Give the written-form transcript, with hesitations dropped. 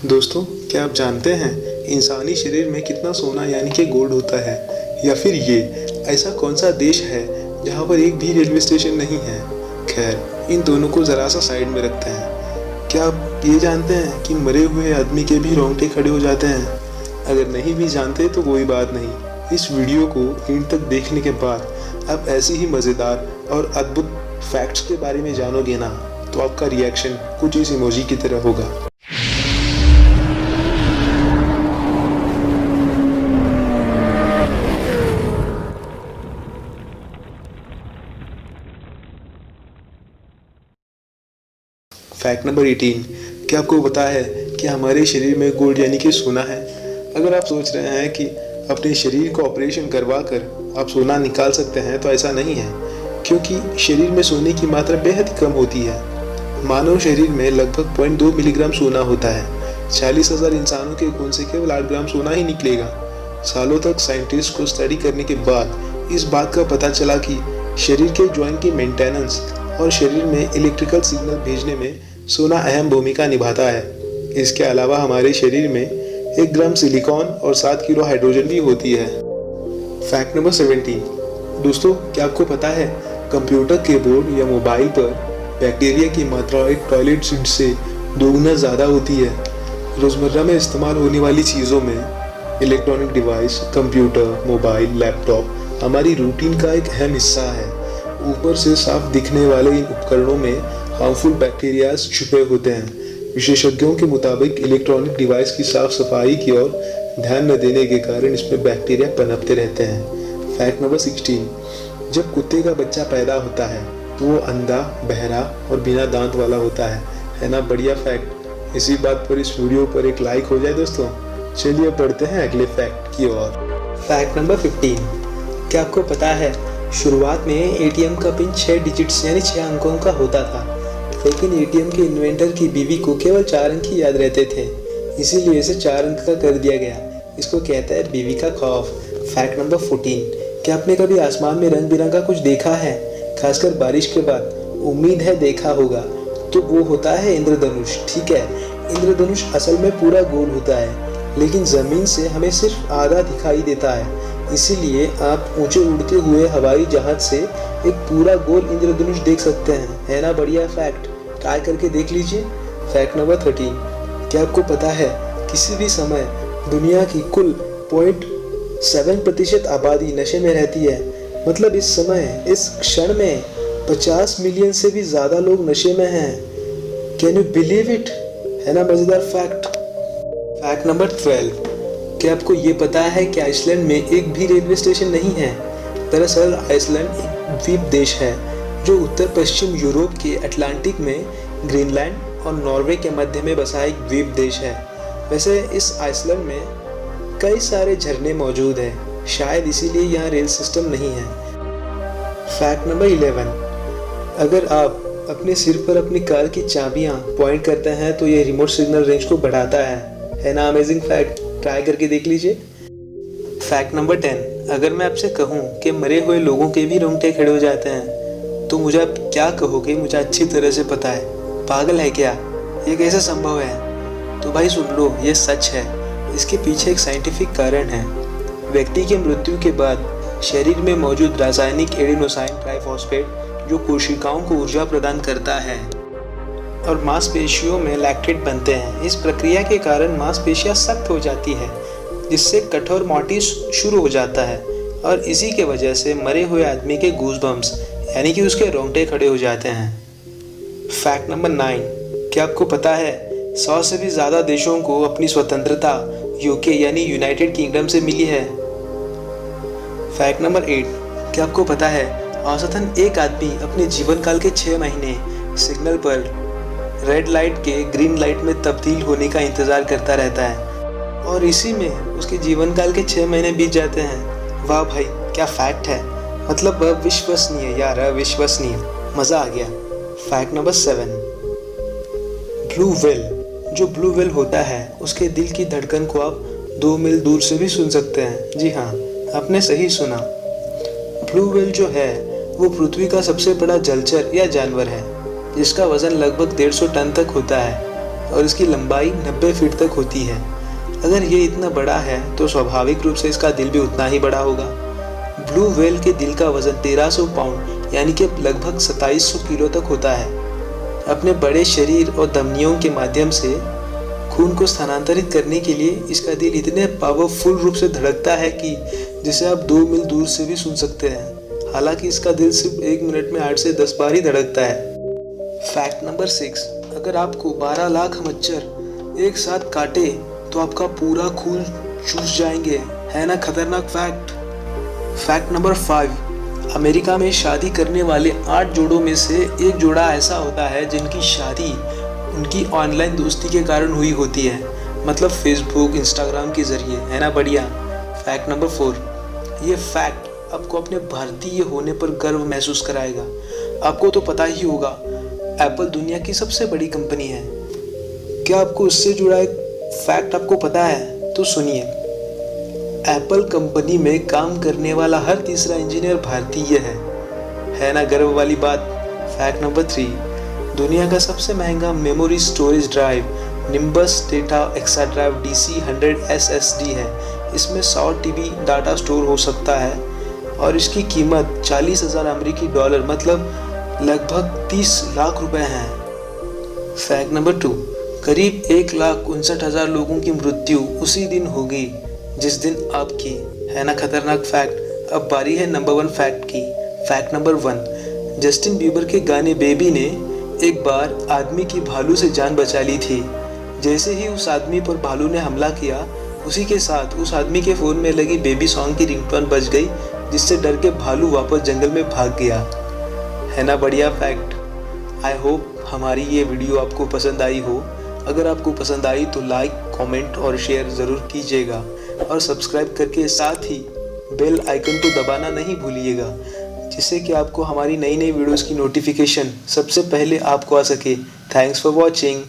दोस्तों, क्या आप जानते हैं इंसानी शरीर में कितना सोना यानी कि गोल्ड होता है? या फिर ये ऐसा कौन सा देश है जहाँ पर एक भी रेलवे स्टेशन नहीं है? खैर, इन दोनों को ज़रा सा साइड में रखते हैं। क्या आप ये जानते हैं कि मरे हुए आदमी के भी रोंगटे खड़े हो जाते हैं? अगर नहीं भी जानते तो कोई बात नहीं, इस वीडियो को एंड तक देखने के बाद आप ऐसी ही मज़ेदार और अद्भुत फैक्ट्स के बारे में जानोगे ना, तो आपका रिएक्शन कुछ इस इमोजी की तरह होगा। Fact number 18। क्या आपको पता है कि हमारे शरीर में गोल्ड यानी कि सोना है? अगर आप सोच रहे हैं कि अपने शरीर को ऑपरेशन करवा कर आप सोना निकाल सकते हैं, तो ऐसा नहीं है, क्योंकि शरीर में सोने की मात्रा बेहद कम होती है। मानव शरीर में लगभग 0.2 मिलीग्राम सोना होता है। 40,000 इंसानों के खून से केवल 8 ग्राम सोना ही निकलेगा। सालों तक साइंटिस्ट को स्टडी करने के बाद इस बात का पता चला कि शरीर के जॉइंट की मेंटेनेंस और शरीर में इलेक्ट्रिकल सिग्नल भेजने में सोना अहम भूमिका निभाता है। इसके अलावा हमारे शरीर में 1 ग्राम सिलिकॉन और 7 किलो हाइड्रोजन भी होती है। Fact number 17। दोस्तों, क्या आपको पता है कंप्यूटर कीबोर्ड या मोबाइल पर बैक्टीरिया की मात्रा एक टॉयलेट सीट से 2 गुना ज़्यादा होती है। रोज़मर्रा में इस्तेमाल होने वाली चीज़ों में electronic device, computer, mobile, laptop हमारी रूटीन का एक अहम हिस्सा है। ऊपर से साफ दिखने वाले इन उपकरणों में हार्मफुल बैक्टीरियाज छुपे होते हैं। विशेषज्ञों के मुताबिक इलेक्ट्रॉनिक डिवाइस की साफ सफाई की ओर ध्यान न देने के कारण इसमें बैक्टीरिया पनपते रहते हैं। Fact number 16। जब कुत्ते का बच्चा पैदा होता है तो वो अंधा, बहरा और बिना दांत वाला होता है ना? बढ़िया फैक्ट। इसी बात पर इस वीडियो पर एक लाइक हो जाए दोस्तों। चलिए पढ़ते हैं अगले फैक्ट की ओर। Fact number 15। क्या आपको पता है शुरुआत में एटीएम का पिन 6 डिजिट्स यानी 6 अंकों का होता था, लेकिन एटीएम के इन्वेंटर की बीवी को केवल 4 अंक ही याद रहते थे, इसीलिए इसे 4 अंक का कर दिया गया। इसको कहते हैं बीवी का खौफ। Fact number 14। क्या आपने कभी आसमान में रंग बिरंगा कुछ देखा है, खासकर बारिश के बाद? उम्मीद है देखा होगा। तो वो होता है इंद्रधनुष। ठीक है, इंद्रधनुष असल में पूरा गोल होता है, लेकिन ज़मीन से हमें सिर्फ आधा दिखाई देता है। इसीलिए आप ऊंचे उड़ते हुए हवाई जहाज से एक पूरा गोल इंद्रधनुष देख सकते हैं। है ना बढ़िया फैक्ट? ट्राई करके देख लीजिए। Fact number 13। क्या आपको पता है किसी भी समय दुनिया की कुल 0.7% आबादी नशे में रहती है? मतलब इस समय, इस क्षण में 50 मिलियन से भी ज़्यादा लोग नशे में हैं। Can you believe it? है ना मज़ेदार फैक्ट? Fact number 12। क्या आपको ये पता है कि आइसलैंड में एक भी रेलवे स्टेशन नहीं है? दरअसल आइसलैंड एक द्वीप देश है जो उत्तर पश्चिम यूरोप के अटलांटिक में ग्रीनलैंड और नॉर्वे के मध्य में बसा एक द्वीप देश है। वैसे इस आइसलैंड में कई सारे झरने मौजूद हैं, शायद इसीलिए यहाँ रेल सिस्टम नहीं है। Fact number 11। अगर आप अपने सिर पर अपनी कार की चाबियाँ पॉइंट करते हैं तो ये रिमोट सिग्नल रेंज को बढ़ाता है ना? Amazing fact. ट्राई करके देख लीजिए। Fact number 10। अगर मैं आपसे कहूँ कि मरे हुए लोगों के भी रोंगटे खड़े हो जाते हैं, तो मुझे आप क्या कहोगे? मुझे अच्छी तरह से पता है। पागल है क्या? ये कैसे संभव है? तो भाई सुन लो, ये सच है। इसके पीछे एक साइंटिफिक कारण है। व्यक्ति की मृत्यु के बाद शरीर में मौजूद रासायनिक एडेनोसाइन ट्राइफॉस्फेट जो कोशिकाओं को ऊर्जा प्रदान करता है और मांसपेशियों में लैक्टेट बनते हैं। इस प्रक्रिया के कारण मांसपेशियां सख्त हो जाती है, जिससे कठोर मोटिस शुरू हो जाता है, और इसी के वजह से मरे हुए आदमी के गूज़बम्प्स यानी कि उसके रोंगटे खड़े हो जाते हैं। Fact number 9। क्या आपको पता है 100 से भी ज़्यादा देशों को अपनी स्वतंत्रता यूके यानी यूनाइटेड किंगडम से मिली है? Fact number 8। क्या आपको पता है औसतन एक आदमी अपने जीवन काल के 6 महीने सिग्नल पर रेड लाइट के ग्रीन लाइट में तब्दील होने का इंतज़ार करता रहता है, और इसी में उसके जीवन काल के 6 महीने बीत जाते हैं। वाह भाई, क्या फैक्ट है! मतलब अविश्वसनीय यार, अविश्वसनीय। मज़ा आ गया। Fact number 7। Blue whale. जो ब्लू व्हेल होता है उसके दिल की धड़कन को आप 2 मील दूर से भी सुन सकते हैं। जी हाँ, आपने सही सुना। ब्लू व्हेल जो है वो पृथ्वी का सबसे बड़ा जलचर या जानवर है, जिसका वजन लगभग 150 टन तक होता है। और इसकी लंबाई 90 फीट तक होती है। अगर ये इतना बड़ा है तो स्वाभाविक रूप से इसका दिल भी उतना ही बड़ा होगा। ब्लू व्हेल के दिल का वजन 1300 पाउंड यानी कि लगभग 2700 किलो तक होता है। अपने बड़े शरीर और धमनियों के माध्यम से खून को स्थानांतरित करने के लिए इसका दिल इतने पावरफुल रूप से धड़कता है कि जिसे आप 2 मील दूर से भी सुन सकते हैं। हालांकि इसका दिल सिर्फ 1 मिनट में 8 से 10 बार ही धड़कता है। फैक्ट नंबर 6, अगर आपको 12 लाख मच्छर एक साथ काटे तो आपका पूरा खून चूस जाएंगे। है ना खतरनाक फैक्ट। फैक्ट नंबर 5, अमेरिका में शादी करने वाले 8 जोड़ों में से एक जोड़ा ऐसा होता है जिनकी शादी उनकी ऑनलाइन दोस्ती के कारण हुई होती है, मतलब फेसबुक, इंस्टाग्राम के जरिए। है ना बढ़िया। फैक्ट नंबर 4, ये फैक्ट आपको अपने भारतीय होने पर गर्व महसूस कराएगा। आपको तो पता ही होगा एप्पल दुनिया की सबसे बड़ी कंपनी है। क्या आपको उससे जुड़ा एक फैक्ट आपको पता है? तो सुनिए, एप्पल कंपनी में काम करने वाला हर तीसरा इंजीनियर भारतीय है ना गर्व वाली बात। फैक्ट नंबर 3, दुनिया का सबसे महंगा memory storage drive Nimbus Data Exa Drive DC100 SSD है। इसमें 100 TB डाटा स्टोर हो सकता है और इसकी कीमत 40,000 अमेरिकी डॉलर मतलब लगभग 30 लाख रुपए है। फैक्ट नंबर 2, करीब 1,59,000 लोगों की मृत्यु उसी दिन होगी जिस दिन आपकी। है ना खतरनाक फैक्ट। अब बारी है नंबर 1 फैक्ट की। फैक्ट नंबर 1, जस्टिन बीबर के गाने बेबी ने एक बार आदमी की भालू से जान बचा ली थी। जैसे ही उस आदमी पर भालू ने हमला किया, उसी के साथ उस आदमी के फ़ोन में लगी बेबी सॉन्ग की रिंगटोन बज गई, जिससे डर के भालू वापस जंगल में भाग गया। है ना बढ़िया फैक्ट। आई होप हमारी ये वीडियो आपको पसंद आई हो। अगर आपको पसंद आई तो लाइक, कमेंट और शेयर ज़रूर कीजिएगा और सब्सक्राइब करके साथ ही बेल आइकन को दबाना नहीं भूलिएगा, जिससे कि आपको हमारी नई वीडियोस की नोटिफिकेशन सबसे पहले आपको आ सके। Thanks for watching.